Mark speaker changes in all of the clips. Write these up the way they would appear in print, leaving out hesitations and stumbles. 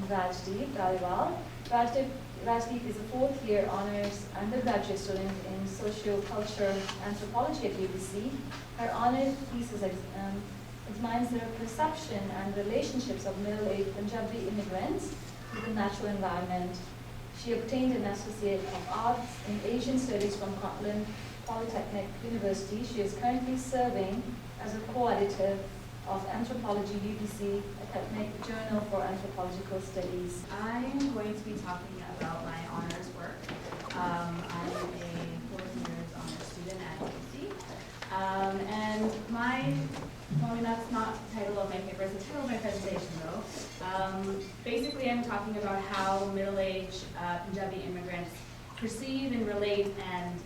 Speaker 1: Rajdeep Dhadwal. Rajdeep is a fourth-year honors undergraduate student in sociocultural anthropology at UBC. Her honors thesis examines the perception and relationships of middle-aged Punjabi immigrants with the natural environment. She obtained an Associate of Arts in Asian Studies from Scotland Polytechnic University. She is currently serving as a co-editor of Anthropology UBC Academic Journal for Anthropological Studies.
Speaker 2: I'm going to be talking about my honors work. I'm a fourth year's honors student at UBC. That's not the title of my paper, it's the title of my presentation though. Basically I'm talking about how middle-aged Punjabi immigrants perceive and relate and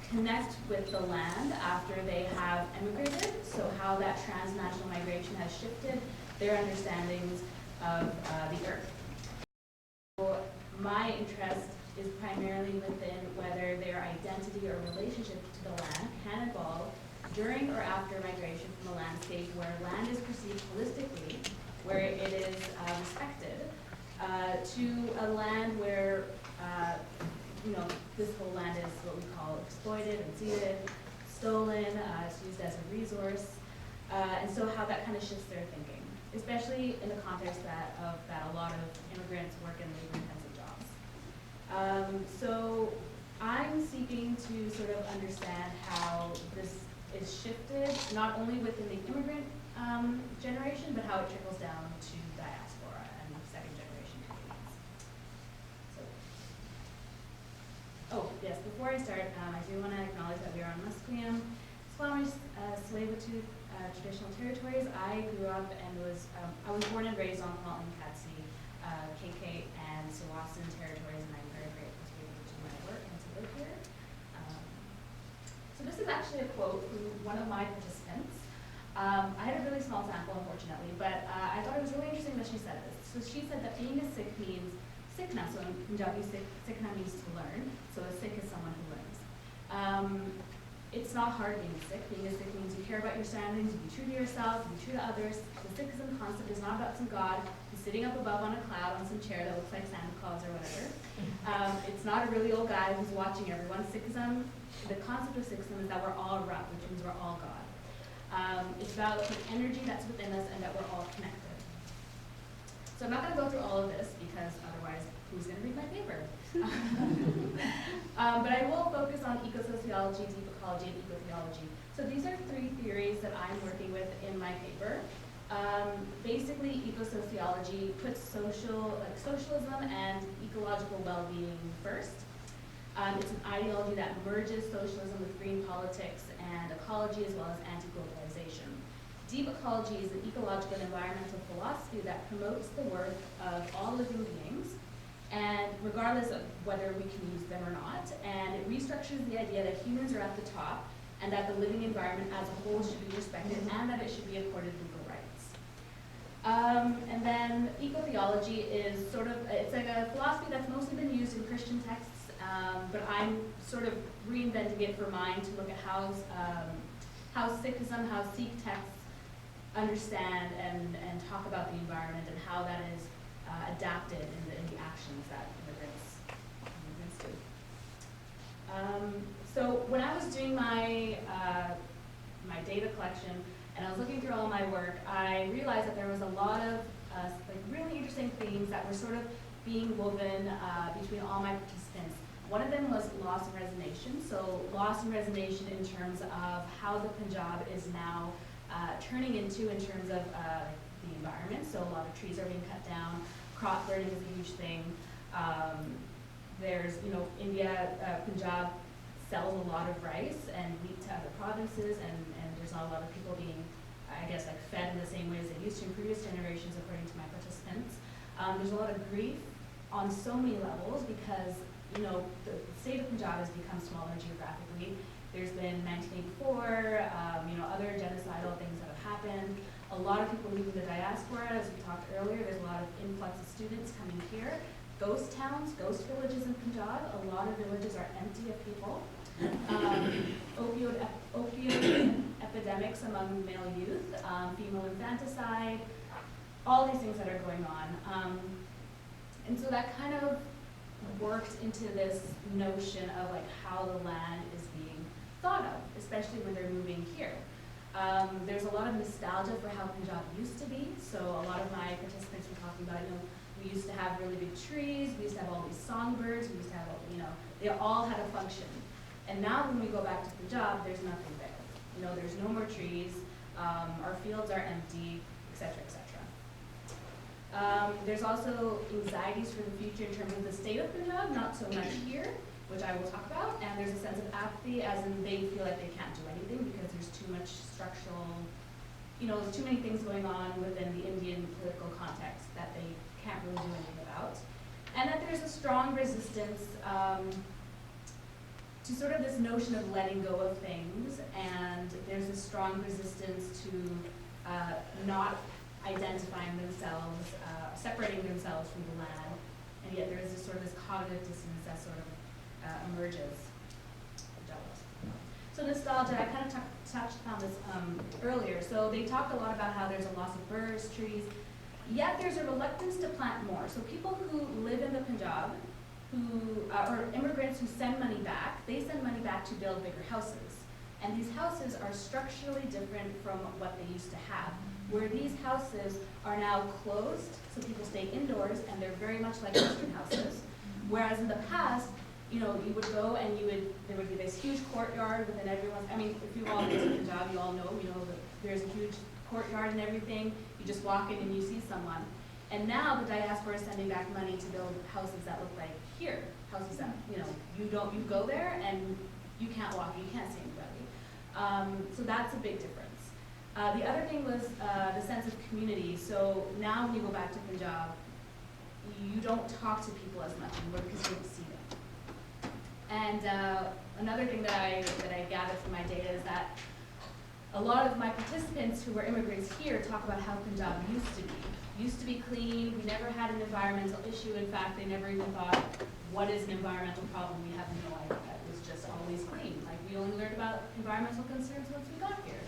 Speaker 2: connect with the land after they have emigrated, so how that transnational migration has shifted their understandings of the earth. So my interest is primarily within whether their identity or relationship to the land can evolve during or after migration from a landscape where land is perceived holistically, where it is respected, to a land where this whole land is what we call exploited and ceded, stolen, it's used as a resource, and so how that kind of shifts their thinking, especially in the context that a lot of immigrants work in labor-intensive jobs. So I'm seeking to sort of understand how this is shifted, not only within the immigrant generation, but how it trickles down to diaspora and second-generation Canadians. Oh, yes, before I start, I do want to acknowledge that we are on Musqueam, Squamish, Tsleil-Waututh traditional territories. I grew up and I was born and raised on Halton, Catsi, KK, and Tsawwassen territories, and I'm very grateful to be able to do my work and to live here. So this is actually a quote from one of my participants. I had a really small sample, unfortunately, but I thought it was really interesting that she said this. So she said that being a Sikh means Sikhna, so in Punjabi, Sikhna means to learn, so a Sikh is someone who learns. It's not hard being a Sikh. Being a Sikh means you care about your surroundings, you be true to yourself, you be true to others. The Sikhism concept is not about some god who's sitting up above on a cloud on some chair that looks like Santa Claus or whatever. It's not a really old guy who's watching everyone. Sikhism, the concept of Sikhism is that we're all Ra, which means we're all God. It's about the energy that's within us and that we're all connected. So I'm not going to go through all of this because otherwise, who's going to read my paper? But I will focus on eco-sociology, deep ecology, and eco-theology. So these are three theories that I'm working with in my paper. Basically, eco-sociology puts socialism and ecological well-being first. It's an ideology that merges socialism with green politics and ecology as well as anti-globalization. Deep ecology is an ecological and environmental philosophy that promotes the worth of all living beings, and regardless of whether we can use them or not, and it restructures the idea that humans are at the top and that the living environment as a whole should be respected and that it should be accorded legal rights. And then eco-theology is it's like a philosophy that's mostly been used in Christian texts, but I'm sort of reinventing it for mine to look at how Sikhism, how Sikh texts understand and talk about the environment and how that is adapted in the actions that immigrants do. So when I was doing my data collection and I was looking through all my work, I realized that there was a lot of really interesting themes that were sort of being woven between all my participants. One of them was loss and resignation. So loss and resignation in terms of how the Punjab is now turning into in terms of the environment. So a lot of trees are being cut down. Crop burning is a huge thing. There's, India, Punjab sells a lot of rice and wheat to other provinces, and there's not a lot of people being, I guess, fed in the same way as they used to in previous generations, according to my participants. There's a lot of grief on so many levels because, the state of Punjab has become smaller geographically. There's been 1984, other genocidal things that have happened. A lot of people leaving the diaspora, as we talked earlier. There's a lot of influx of students coming here. Ghost towns, ghost villages in Punjab. A lot of villages are empty of people. Opioid epidemics among male youth, female infanticide, all these things that are going on. And so that kind of worked into this notion of like how the land is being thought of, especially when they're moving here. There's a lot of nostalgia for how Punjab used to be. So a lot of my participants were talking about, we used to have really big trees, we used to have all these songbirds, we used to have, they all had a function. And now when we go back to Punjab, there's nothing there. There's no more trees, our fields are empty, etc., etc. There's also anxieties for the future in terms of the state of Punjab, not so much here, which I will talk about, and there's a sense of apathy, as in they feel like they can't do anything because there's too much structural, there's too many things going on within the Indian political context that they can't really do anything about. And that there's a strong resistance to sort of this notion of letting go of things, and there's a strong resistance to not identifying themselves, separating themselves from the land, and yet there is this sort of this cognitive dissonance that sort of emerges. So nostalgia, I kind of touched on this earlier. So they talked a lot about how there's a loss of birds, trees, yet there's a reluctance to plant more. So people who live in the Punjab, or immigrants who send money back, they send money back to build bigger houses. And these houses are structurally different from what they used to have, where these houses are now closed, so people stay indoors, and they're very much like Western houses. Whereas in the past, you would go and there would be this huge courtyard within everyone's, if you all live in Punjab, you all know, that there's a huge courtyard and everything. You just walk in and you see someone. And now the diaspora is sending back money to build houses that look like here. Houses that, you go there and you can't walk, you can't see anybody. So that's a big difference. The other thing was the sense of community. So now when you go back to Punjab, you don't talk to people as much anymore because you don't see them. And another thing that I gathered from my data is that a lot of my participants who were immigrants here talk about how Punjab used to be clean. We never had an environmental issue. In fact, they never even thought, what is an environmental problem? We have no idea. It was just always clean. Like, we only learned about environmental concerns once we got here.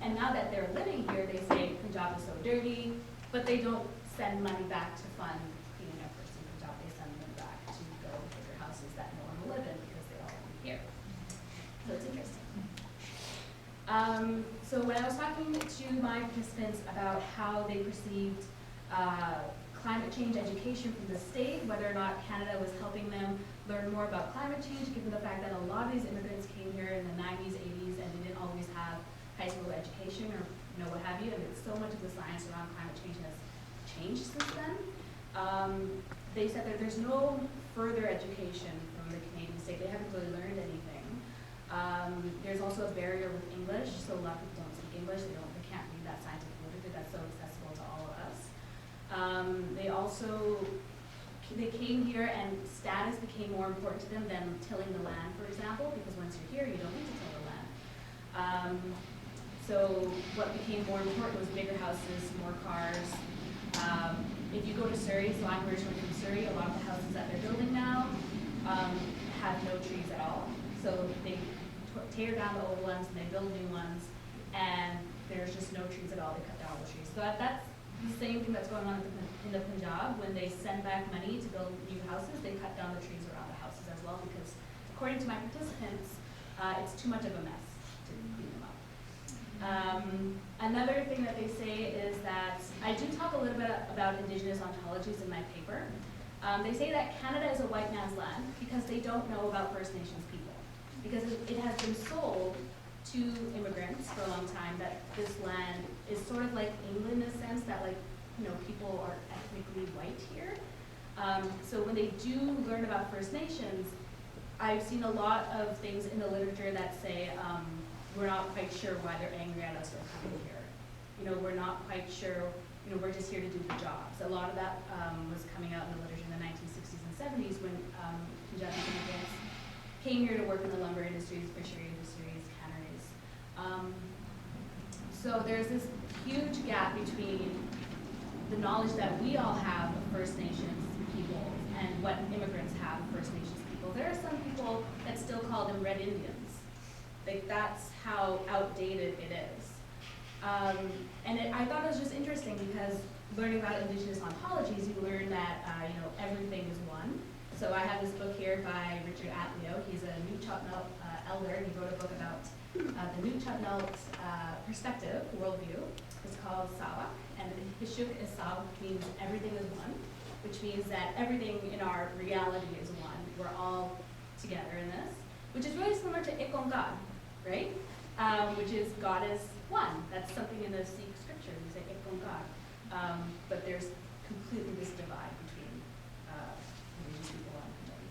Speaker 2: And now that they're living here, they say Punjab is so dirty, but they don't send money back to fund cleaning efforts in Punjab. They send them back to build bigger houses that no one will live in because they all live here. So it's interesting. So when I was talking to my participants about how they perceived climate change education from the state, whether or not Canada was helping them learn more about climate change, given the fact that a lot of these immigrants came here in the 90s, 80s, and they didn't always have high school education or what have you, and so much of the science around climate change has changed since then. They said that there's no further education from the Canadian state. They haven't really learned anything. There's also a barrier with English, so a lot of people don't speak English. They can't read that scientific literature that's so accessible to all of us. They came here and status became more important to them than tilling the land, for example, because once you're here, you don't need to till the land. So what became more important was bigger houses, more cars. If you go to Surrey, so I'm originally from Surrey, a lot of the houses that they're building now have no trees at all. So they tear down the old ones and they build new ones, and there's just no trees at all. They cut down all the trees. So that's the same thing that's going on in the Punjab. When they send back money to build new houses, they cut down the trees around the houses as well, because according to my participants, it's too much of a mess to clean them up. Another thing that they say is that, I do talk a little bit about Indigenous ontologies in my paper. They say that Canada is a white man's land because they don't know about First Nations people. Because it has been sold to immigrants for a long time that this land is sort of like England in a sense, that people are ethnically white here. So when they do learn about First Nations, I've seen a lot of things in the literature that say we're not quite sure why they're angry at us for coming here. We're not quite sure, we're just here to do the jobs. A lot of that was coming out in the literature in the 1960s and 70s when Punjabi immigrants came here to work in the lumber industries, fishery industries, canneries. So there's this huge gap between the knowledge that we all have of First Nations people and what immigrants have of First Nations people. There are some people that still call them Red Indians. That's how outdated it is. I thought it was just interesting because learning about Indigenous ontologies, you learn that everything is one. So I have this book here by Richard Atleo. He's a Nuu-chah-nulth elder, and he wrote a book about the Nuu-chah-nulth perspective, worldview. It's called Sawak, and Hishuk is Sawak means everything is one, which means that everything in our reality is one. We're all together in this, which is really similar to Ikon God, right? Which is God is one. That's something in the Sikh scripture. We say Ikon God. But there's completely this divide between Indigenous people and Punjabi.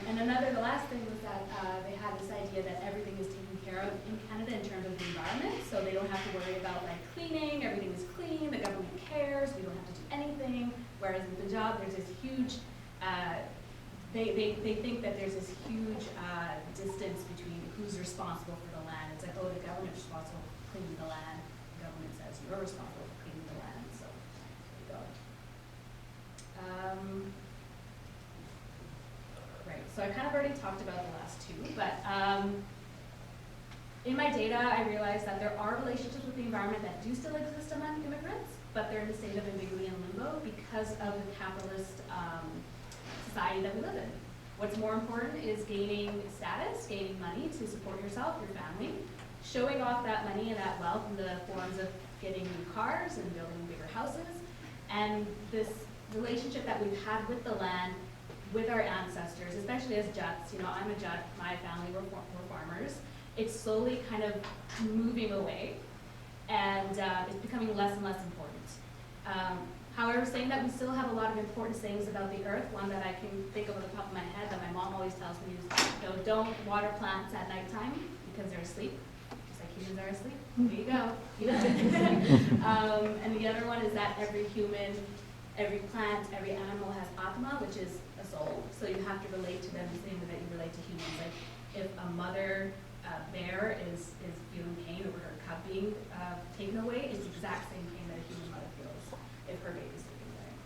Speaker 2: And the last thing was that they had this idea that everything is taken care of in Canada in terms of the environment, so they don't have to worry about like cleaning, everything is clean, the government cares, we don't have to do anything, whereas in Punjab there's this huge, they think that there's this huge distance between who's responsible for the land. It's like, oh, the government's responsible for cleaning the land, the government says you're responsible for cleaning the land, so there you go. Right, so I kind of already talked about the last two, but in my data, I realized that there are relationships with the environment that do still exist among immigrants, but they're in a state of ambiguity and limbo because of the capitalist society that we live in. What's more important is gaining status, gaining money to support yourself, your family, showing off that money and that wealth in the forms of getting new cars and building bigger houses, and this relationship that we've had with the land, with our ancestors, especially as Jats. I'm a Jat, my family were farmers. It's slowly kind of moving away, and it's becoming less and less important. However, saying that we still have a lot of important sayings about the earth, one that I can think of on the top of my head that my mom always tells me is, don't water plants at nighttime because they're asleep, just like humans are asleep. There you go. And the other one is that every human, every plant, every animal has atma, which is a soul. So you have to relate to them the same way that you relate to humans. Like if a mother bear is feeling pain over her cub being taken away, it's the exact same pain that a human mother feels if her baby's taken away.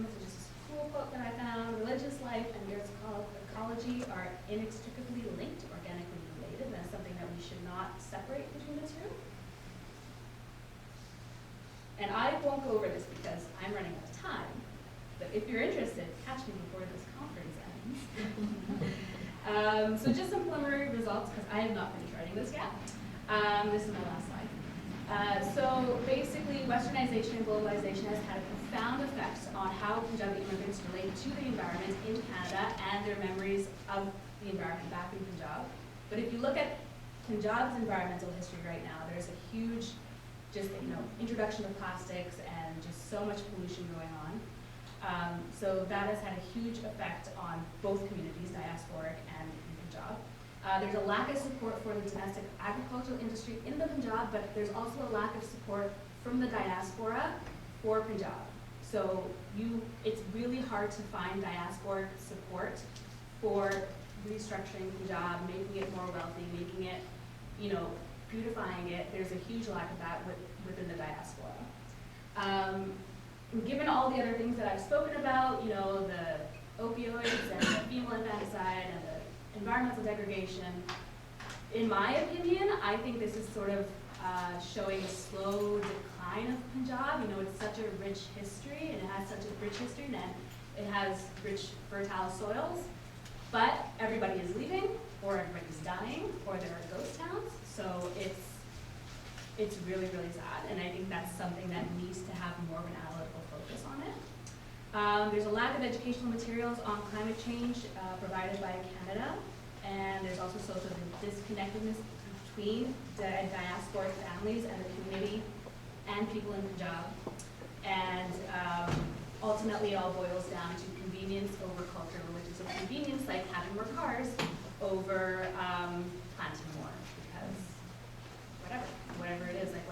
Speaker 2: So just a cool quote that I found: religious life and the earth's ecology are inextricably linked, organically related, and that's something that we should not separate between the two. And I won't go over this because I'm running out of time, but if you're interested, catch me before this conference ends. So just some preliminary results, because I have not finished writing this yet. This is my last slide. So basically, westernization and globalization has had a profound effect on how Punjabi immigrants relate to the environment in Canada and their memories of the environment back in Punjab. But if you look at Punjab's environmental history right now, there's a huge introduction of plastics and just so much pollution going on. So that has had a huge effect on both communities, diasporic and in Punjab. There's a lack of support for the domestic agricultural industry in the Punjab, but there's also a lack of support from the diaspora for Punjab. So it's really hard to find diasporic support for restructuring Punjab, making it more wealthy, making it, beautifying it. There's a huge lack of that within the diaspora. Given all the other things that I've spoken about, the opioids and the female infanticide and the environmental degradation, in my opinion, I think this is sort of showing a slow decline of Punjab. It's such a rich history, and it has such a rich history, and it has rich, fertile soils, but everybody is leaving, or everybody's dying, or there are ghost towns, so it's really, really sad, and I think that's something that needs to have more of an analytical focus on it. There's a lack of educational materials on climate change provided by Canada, and there's also sort of a disconnectedness between the diasporic families and the community and people in Punjab. And ultimately, it all boils down to convenience over culture, which is a convenience like having more cars over planting more, because whatever it is, like